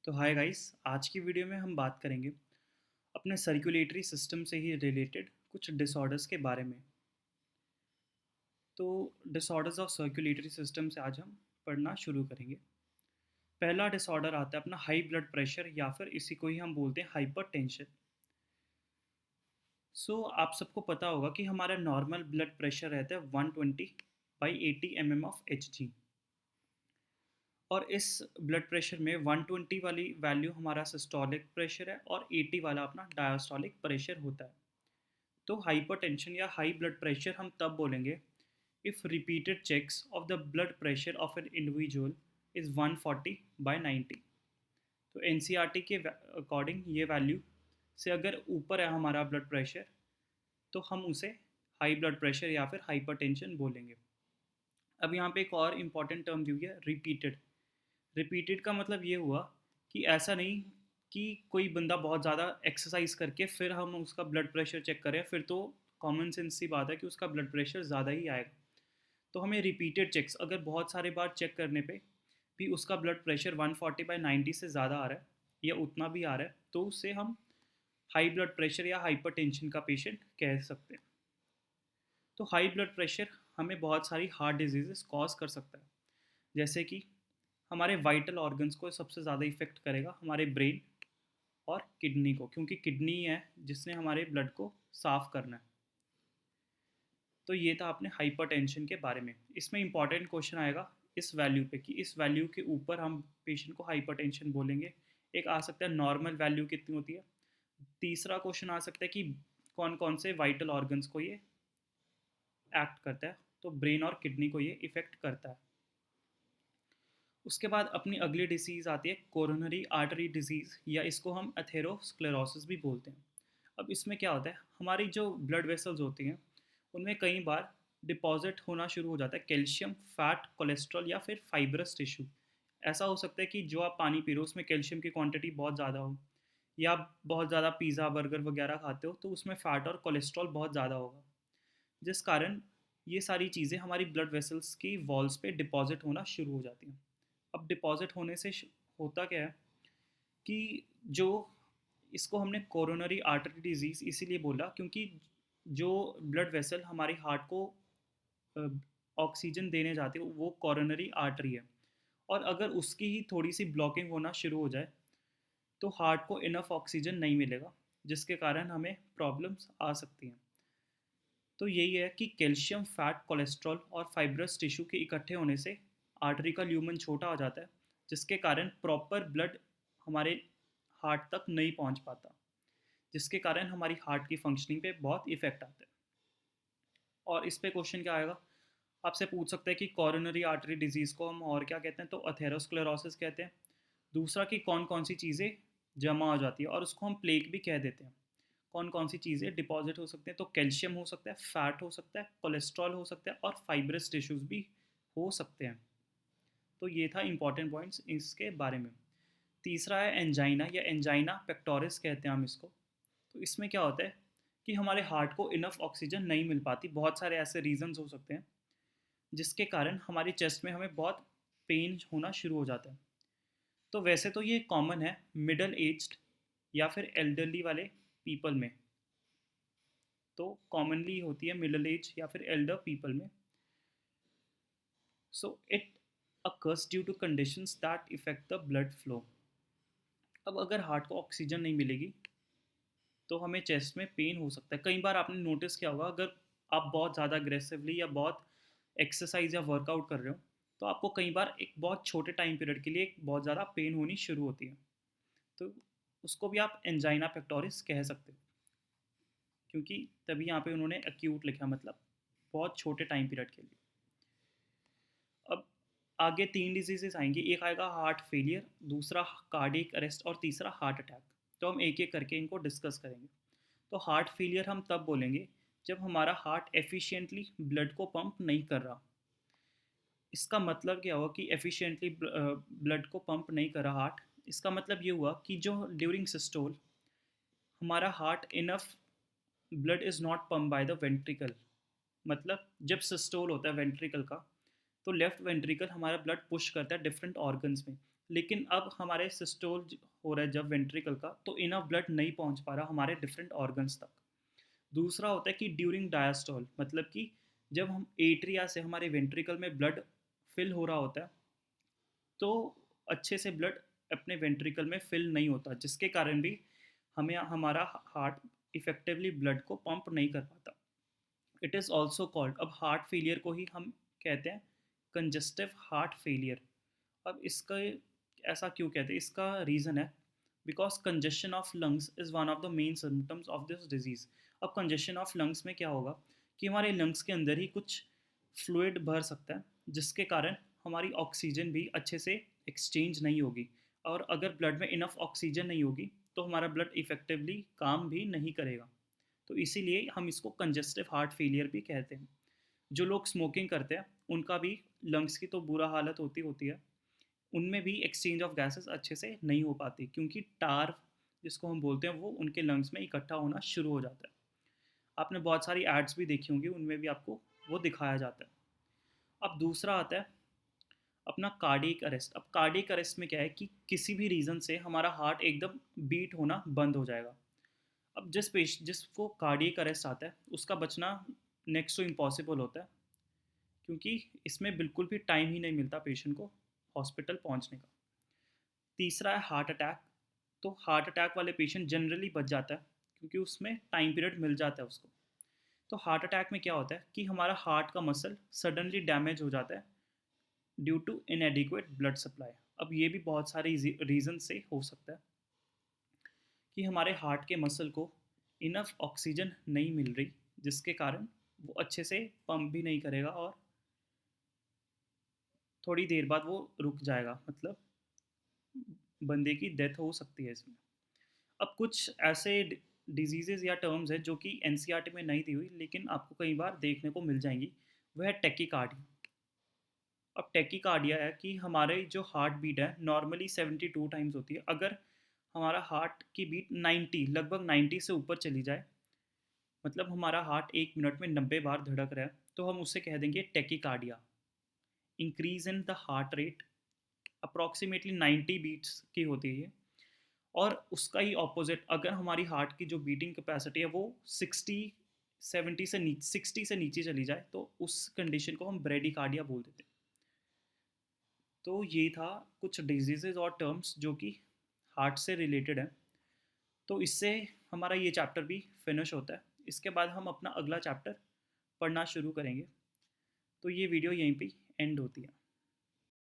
तो hi guys, आज की वीडियो में हम बात करेंगे अपने सर्कुलेटरी सिस्टम से ही रिलेटेड कुछ डिसऑर्डर्स के बारे में। तो डिसऑर्डर्स ऑफ सर्कुलेटरी सिस्टम से आज हम पढ़ना शुरू करेंगे। पहला डिसऑर्डर आता है अपना हाई ब्लड प्रेशर या फिर इसी को ही हम बोलते हैं हाइपरटेंशन। आप सबको पता होगा कि हमारा नॉर्मल ब्लड प्रेशर रहता है 120/80 ऑफ एच। और इस ब्लड प्रेशर में 120 वाली वैल्यू हमारा सिस्टोलिक प्रेशर है और 80 वाला अपना डायस्टोलिक प्रेशर होता है। तो हाइपरटेंशन या हाई ब्लड प्रेशर हम तब बोलेंगे if repeated checks of the blood pressure of an individual is 140/90। तो एन के अकॉर्डिंग ये वैल्यू से अगर ऊपर है हमारा ब्लड प्रेशर तो हम उसे हाई ब्लड प्रेशर या फिर हाइपरटेंशन बोलेंगे। अब यहाँ पे एक और इम्पॉर्टेंट टर्म दी हुई है, रिपीटेड। रिपीटेड का मतलब ये हुआ कि ऐसा नहीं कि कोई बंदा बहुत ज़्यादा एक्सरसाइज करके फिर हम उसका ब्लड प्रेशर चेक करें, फिर तो कॉमन सेंस सी बात है कि उसका ब्लड प्रेशर ज़्यादा ही आएगा। तो हमें रिपीटेड चेक्स अगर बहुत सारे बार चेक करने पे भी उसका ब्लड प्रेशर 140/90 से ज़्यादा आ रहा है या उतना भी आ रहा है तो उससे हम हाई ब्लड प्रेशर या हाइपरटेंशन का पेशेंट कह सकते हैं। तो हाई ब्लड प्रेशर हमें बहुत सारी हार्ट डिजीज़ कॉज कर सकता है, जैसे कि हमारे वाइटल ऑर्गन्स को सबसे ज़्यादा इफ़ेक्ट करेगा, हमारे ब्रेन और किडनी को, क्योंकि किडनी है जिसने हमारे ब्लड को साफ़ करना है। तो ये था अपने हाइपरटेंशन के बारे में। इसमें इंपॉर्टेंट क्वेश्चन आएगा इस वैल्यू पे कि इस वैल्यू के ऊपर हम पेशेंट को हाइपरटेंशन बोलेंगे। एक आ सकता है नॉर्मल वैल्यू कितनी होती है। तीसरा क्वेश्चन आ सकता है कि कौन कौन से वाइटल ऑर्गन्स को ये एक्ट करता है, तो ब्रेन और किडनी को ये इफ़ेक्ट करता है। उसके बाद अपनी अगली डिसीज़ आती है कोरोनरी आर्टरी डिजीज़, या इसको हम एथेरोस्क्लेरोसिस भी बोलते हैं। अब इसमें क्या होता है, हमारी जो ब्लड वेसल्स होती हैं उनमें कई बार डिपॉजिट होना शुरू हो जाता है कैल्शियम, फैट, कोलेस्ट्रॉल या फिर फाइब्रस टिश्यू। ऐसा हो सकता है कि जो आप पानी पी रहे हो उसमें कैल्शियम की क्वांटिटी बहुत ज़्यादा हो, या आप बहुत ज़्यादा पिज़्ज़ा बर्गर वगैरह खाते हो तो उसमें फ़ैट और कोलेस्ट्रॉल बहुत ज़्यादा होगा, जिस कारण ये सारी चीज़ें हमारी ब्लड वेसल्स की वॉल्स पे डिपॉजिट होना शुरू हो जाती हैं। अब डिपॉजिट होने से होता क्या है कि जो इसको हमने कोरोनरी आर्टरी डिजीज़ इसीलिए बोला क्योंकि जो ब्लड वेसल हमारी हार्ट को ऑक्सीजन देने जाती है वो कोरोनरी आर्टरी है, और अगर उसकी ही थोड़ी सी ब्लॉकिंग होना शुरू हो जाए तो हार्ट को इनफ ऑक्सीजन नहीं मिलेगा, जिसके कारण हमें प्रॉब्लम्स आ सकती हैं। तो यही है कि कैल्शियम, फैट, कोलेस्ट्रॉल और फाइब्रस टिश्यू के इकट्ठे होने से आर्टरी का ल्यूमन छोटा हो जाता है, जिसके कारण प्रॉपर ब्लड हमारे हार्ट तक नहीं पहुंच पाता, जिसके कारण हमारी हार्ट की फंक्शनिंग पे बहुत इफेक्ट आता है। और इस पे क्वेश्चन क्या आएगा, आपसे पूछ सकते हैं कि कॉरोनरी आर्टरी डिजीज़ को हम और क्या कहते हैं, तो अथेरोस्क्लेरोसिस कहते हैं। दूसरा कि कौन कौन सी चीज़ें जमा हो जाती है और उसको हम प्लेक भी कह देते हैं। कौन कौन सी चीज़ें डिपॉजिट हो सकते हैं, तो कैल्शियम हो सकता है, फैट हो सकता है, कोलेस्ट्रॉल हो सकता है और फाइब्रस टिश्यूज़ भी हो सकते हैं। तो ये था इंपॉर्टेंट पॉइंट्स इसके बारे में। तीसरा है एंजाइना या एंजाइना पेक्टोरिस कहते हैं हम इसको। तो इसमें क्या होता है कि हमारे हार्ट को इनफ ऑक्सीजन नहीं मिल पाती, बहुत सारे ऐसे रीजंस हो सकते हैं जिसके कारण हमारी चेस्ट में हमें बहुत पेन होना शुरू हो जाता है। तो वैसे तो ये कॉमन है मिडल एज्ड या फिर एल्डरली वाले पीपल में, तो कॉमनली होती है मिडल एज या फिर एल्डर पीपल में। So it occurs due to conditions that effect the blood flow. अब अगर हार्ट को ऑक्सीजन नहीं मिलेगी तो हमें चेस्ट में पेन हो सकता है। कई बार आपने नोटिस किया होगा, अगर आप बहुत ज़्यादा अग्रेसिवली या बहुत एक्सरसाइज या वर्कआउट कर रहे हो तो आपको कई बार एक बहुत छोटे टाइम पीरियड के लिए एक बहुत ज़्यादा पेन होनी शुरू होती है। तो उसको भी आप एंजाइना पेक्टोरिस कह सकते हो, क्योंकि तभी यहाँ पे उन्होंने एक्यूट लिखा, मतलब बहुत छोटे टाइम पीरियड के लिए। अब आगे तीन डिजीजेस आएंगी, एक आएगा हार्ट फेलियर, दूसरा कार्डियक अरेस्ट और तीसरा हार्ट अटैक। तो हम एक एक करके इनको डिस्कस करेंगे। तो हार्ट फेलियर हम तब बोलेंगे जब हमारा हार्ट एफिशिएंटली ब्लड को पंप नहीं कर रहा। इसका मतलब क्या हुआ कि एफिशिएंटली ब्लड को पंप नहीं कर रहा हार्ट, इसका मतलब ये हुआ कि जो ड्यूरिंग सिस्टोल हमारा heart enough blood is not pump by the ventricle. मतलब जब सिस्टोल होता है वेंट्रिकल का, तो लेफ्ट वेंट्रिकल हमारा ब्लड पुश करता है डिफरेंट ऑर्गन्स में, लेकिन अब हमारे सिस्टोल हो रहा है जब वेंट्रिकल का, तो इनफ ब्लड नहीं पहुंच पा रहा हमारे डिफरेंट ऑर्गन्स तक। दूसरा होता है कि ड्यूरिंग डायस्टोल, मतलब कि जब हम एट्रिया से हमारे वेंट्रिकल में ब्लड फिल हो रहा होता है, तो अच्छे से ब्लड अपने वेंट्रिकल में फिल नहीं होता, जिसके कारण भी हमें हमारा हार्ट इफेक्टिवली ब्लड को पंप नहीं कर पाता। इट इज़ ऑल्सो कॉल्ड, अब हार्ट फेलियर को ही हम कहते हैं कंजस्टिव हार्ट फेलियर। अब इसका ऐसा क्यों कहते हैं, इसका रीज़न है because congestion of lungs is one of the main symptoms of this disease. अब कंजेशन ऑफ लंग्स में क्या होगा कि हमारे लंग्स के अंदर ही कुछ फ्लूइड भर सकता है, जिसके कारण हमारी ऑक्सीजन भी अच्छे से एक्सचेंज नहीं होगी, और अगर ब्लड में इनफ ऑक्सीजन नहीं होगी तो हमारा ब्लड इफेक्टिवली काम भी नहीं करेगा। तो इसीलिए हम इसको कंजेस्टिव हार्ट फेलियर भी कहते हैं। जो लोग स्मोकिंग करते हैं उनका भी लंग्स की तो बुरा हालत होती होती है, उनमें भी एक्सचेंज ऑफ गैसेस अच्छे से नहीं हो पाती, क्योंकि टार जिसको हम बोलते हैं वो उनके लंग्स में इकट्ठा होना शुरू हो जाता है। आपने बहुत सारी एड्स भी देखी होंगी, उनमें भी आपको वो दिखाया जाता है। अब दूसरा आता है अपना कार्डियक अरेस्ट। अब कार्डियक अरेस्ट में क्या है कि किसी भी रीज़न से हमारा हार्ट एकदम बीट होना बंद हो जाएगा। अब जिसको कार्डियक अरेस्ट आता है उसका बचना नेक्स्ट टू इम्पॉसिबल होता है, क्योंकि इसमें बिल्कुल भी टाइम ही नहीं मिलता पेशेंट को हॉस्पिटल पहुंचने का। तीसरा है हार्ट अटैक। तो हार्ट अटैक वाले पेशेंट जनरली बच जाता है, क्योंकि उसमें टाइम पीरियड मिल जाता है उसको। तो हार्ट अटैक में क्या होता है कि हमारा हार्ट का मसल सडनली डैमेज हो जाता है due to inadequate blood supply. अब ये भी बहुत सारे रीज़न से हो सकता है कि हमारे हार्ट के मसल को इनफ ऑक्सीजन नहीं मिल रही, जिसके कारण वो अच्छे से पंप भी नहीं करेगा और थोड़ी देर बाद वो रुक जाएगा, मतलब बंदे की डेथ हो सकती है इसमें। अब कुछ ऐसे डिजीज़ेज़ या टर्म्स हैं जो कि एनसीईआरटी में नहीं दी हुई लेकिन आपको कई बार देखने को मिल जाएंगी। वह है टेकीकार्डिया। अब टेकीकार्डिया है कि हमारे जो हार्ट बीट है नॉर्मली 72 टाइम्स होती है, अगर हमारा हार्ट की बीट 90 लगभग 90 से ऊपर चली जाए, मतलब हमारा हार्ट 1 मिनट में 90 बार धड़क रहा है, तो हम उसे कह देंगे tachycardia. Increase in the heart rate approximately 90 beats की होती है। और उसका ही ऑपोजिट, अगर हमारी हार्ट की जो बीटिंग कैपेसिटी है वो 60 से नीचे चली जाए, तो उस कंडीशन को हम ब्रेडिकार्डिया बोल देते हैं। तो ये था कुछ डिजीज़ेज़ और टर्म्स जो कि हार्ट से रिलेटेड हैं। तो इससे हमारा ये चैप्टर भी फिनिश होता है। इसके बाद हम अपना अगला चैप्टर पढ़ना शुरू करेंगे। तो ये वीडियो यहीं पे एंड होती है।